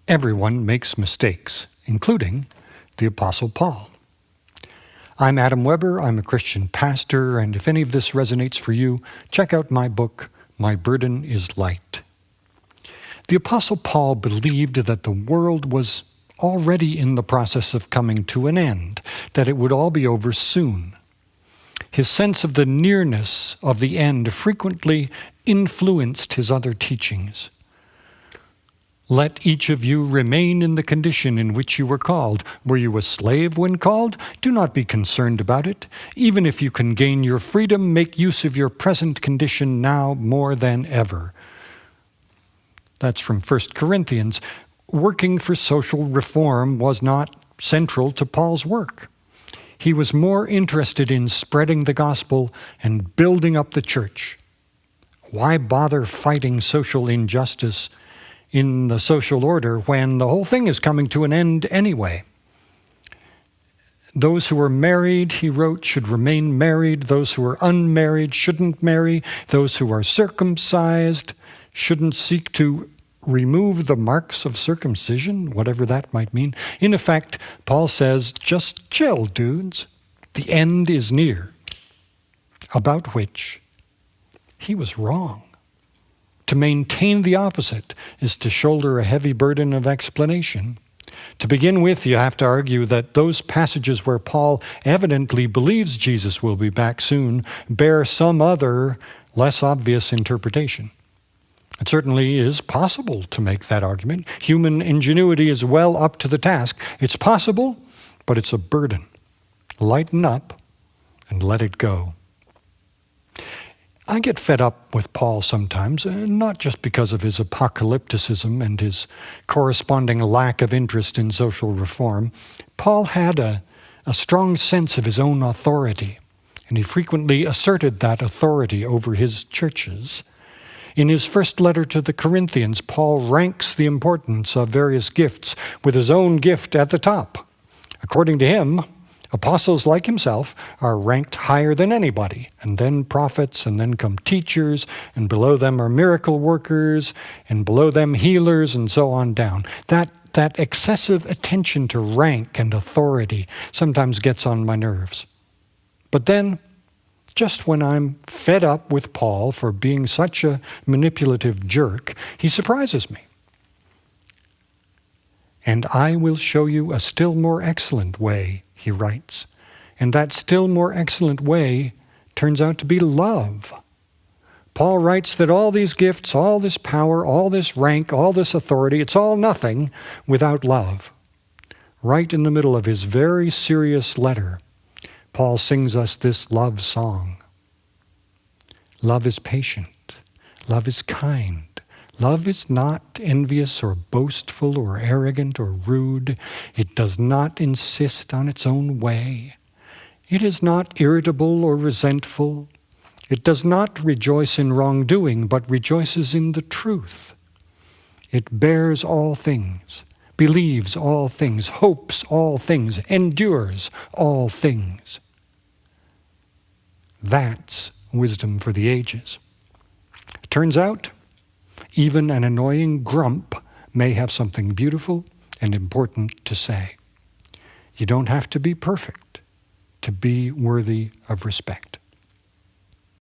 Everyone makes mistakes, including the Apostle Paul. I'm Adam Weber. I'm a Christian pastor, and if any of this resonates for you, check out my book, My Burden is Light. The Apostle Paul believed that the world was already in the process of coming to an end, that it would all be over soon. His sense of the nearness of the end frequently influenced his other teachings. Let each of you remain in the condition in which you were called. Were you a slave when called? Do not be concerned about it. Even if you can gain your freedom, make use of your present condition now more than ever. That's from 1 Corinthians. Working for social reform was not central to Paul's work. He was more interested in spreading the gospel and building up the church. Why bother fighting social injustice in the social order when the whole thing is coming to an end anyway? Those who are married, he wrote, should remain married. Those who are unmarried shouldn't marry. Those who are circumcised shouldn't seek to remove the marks of circumcision, whatever that might mean. In effect, Paul says, just chill, dudes. The end is near. About which he was wrong. To maintain the opposite is to shoulder a heavy burden of explanation. To begin with, you have to argue that those passages where Paul evidently believes Jesus will be back soon bear some other, less obvious interpretation. It certainly is possible to make that argument. Human ingenuity is well up to the task. It's possible, but it's a burden. Lighten up and let it go. I get fed up with Paul sometimes, not just because of his apocalypticism and his corresponding lack of interest in social reform. Paul had a strong sense of his own authority, and he frequently asserted that authority over his churches. In his first letter to the Corinthians, Paul ranks the importance of various gifts with his own gift at the top. According to him, apostles like himself are ranked higher than anybody, and then prophets, and then come teachers, and below them are miracle workers, and below them healers, and so on down. That excessive attention to rank and authority sometimes gets on my nerves. But then, just when I'm fed up with Paul for being such a manipulative jerk, he surprises me. And I will show you a still more excellent way, he writes. And that still more excellent way turns out to be love. Paul writes that all these gifts, all this power, all this rank, all this authority, it's all nothing without love. Right in the middle of his very serious letter, Paul sings us this love song. Love is patient. Love is kind. Love is not envious or boastful or arrogant or rude. It does not insist on its own way. It is not irritable or resentful. It does not rejoice in wrongdoing, but rejoices in the truth. It bears all things, believes all things, hopes all things, endures all things. That's wisdom for the ages. Turns out, even an annoying grump may have something beautiful and important to say. You don't have to be perfect to be worthy of respect.